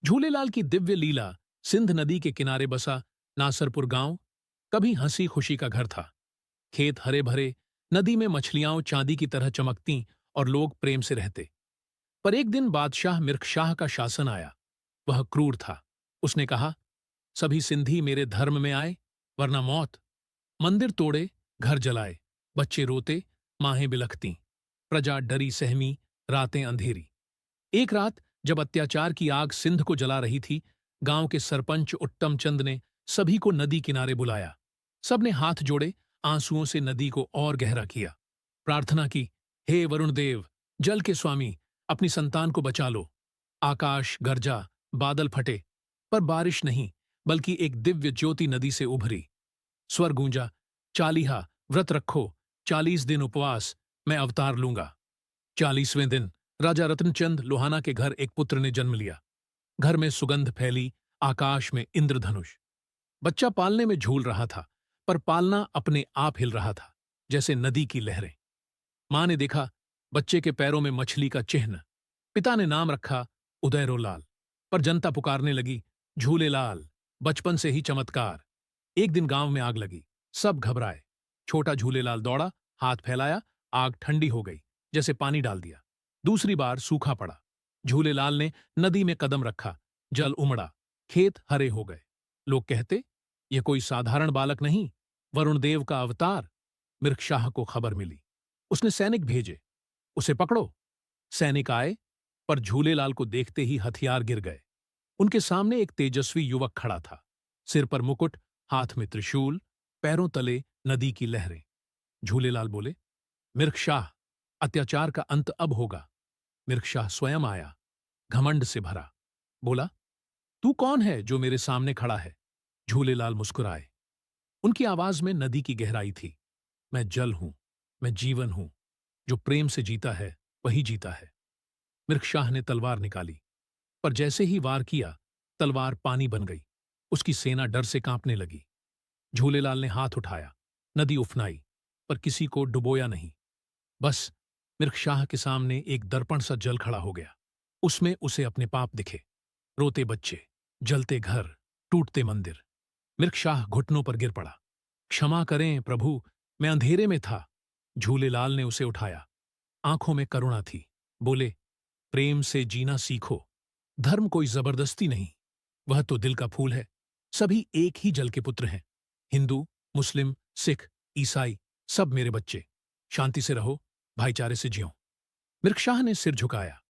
झूलेलाल की दिव्य लीला। सिंध नदी के किनारे बसा नासरपुर गांव कभी हंसी खुशी का घर था। खेत हरे भरे, नदी में मछलियां चांदी की तरह चमकतीं और लोग प्रेम से रहते। पर एक दिन बादशाह मिर्खशाह का शासन आया। वह क्रूर था। उसने कहा, सभी सिंधी मेरे धर्म में आए, वरना मौत। मंदिर तोड़े, घर जलाए, बच्चे रोते, माहें बिलखतीं। प्रजा डरी सहमी, रातें अंधेरी। एक रात जब अत्याचार की आग सिंध को जला रही थी, गांव के सरपंच उत्तम चंद ने सभी को नदी किनारे बुलाया। सबने हाथ जोड़े, आंसुओं से नदी को और गहरा किया। प्रार्थना की, हे वरुण देव, जल के स्वामी, अपनी संतान को बचा लो। आकाश गरजा, बादल फटे, पर बारिश नहीं, बल्कि एक दिव्य ज्योति नदी से उभरी। स्वर गूंजा, चालीहा, व्रत रखो, 40 दिन उपवास, मैं अवतार लूंगा। 40वें दिन राजा रतनचंद लोहाना के घर एक पुत्र ने जन्म लिया। घर में सुगंध फैली, आकाश में इंद्रधनुष। बच्चा पालने में झूल रहा था, पर पालना अपने आप हिल रहा था, जैसे नदी की लहरें। मां ने देखा, बच्चे के पैरों में मछली का चिन्ह। पिता ने नाम रखा उदयरोलाल। पर जनता पुकारने लगी, झूलेलाल, बचपन से ही चमत्कार। एक दिन गांव में आग लगी। सब घबराए। छोटा झूलेलाल दौड़ा, हाथ फैलाया, आग ठंडी हो गई, जैसे पानी डाल दिया। दूसरी बार सूखा पड़ा। झूलेलाल ने नदी में कदम रखा, जल उमड़ा, खेत हरे हो गए। लोग कहते, यह कोई साधारण बालक नहीं, वरुण देव का अवतार। मिर्खशाह को खबर मिली। उसने सैनिक भेजे, उसे पकड़ो। सैनिक आए, पर झूलेलाल को देखते ही हथियार गिर गए। उनके सामने एक तेजस्वी युवक खड़ा था। सिर पर मुकुट, हाथ में त्रिशूल, पैरों तले नदी की लहरें। झूलेलाल बोले, मिर्खशाह, अत्याचार का अंत अब होगा। मिर्खशाह स्वयं आया, घमंड से भरा। बोला, तू कौन है जो मेरे सामने खड़ा है? झूलेलाल मुस्कुराए। उनकी आवाज में नदी की गहराई थी। मैं जल हूं, मैं जीवन हूं। जो प्रेम से जीता है, वही जीता है। मिर्खशाह ने तलवार निकाली, पर जैसे ही वार किया, तलवार पानी बन गई। उसकी सेना डर से कांपने लगी। झूलेलाल ने हाथ उठाया, नदी उफनाई, पर किसी को डुबोया नहीं। बस मिर्खशाह के सामने एक दर्पण सा जल खड़ा हो गया। उसमें उसे अपने पाप दिखे। रोते बच्चे, जलते घर, टूटते मंदिर। मिर्खशाह घुटनों पर गिर पड़ा। क्षमा करें प्रभु, मैं अंधेरे में था। झूलेलाल ने उसे उठाया। आंखों में करुणा थी। बोले, प्रेम से जीना सीखो। धर्म कोई जबरदस्ती नहीं, वह तो दिल का फूल है। सभी एक ही जल के पुत्र हैं। हिंदू, मुस्लिम, सिख, ईसाई, सब मेरे बच्चे। शांति से रहो, भाईचारे से जियो। मिर्खशाह ने सिर झुकाया।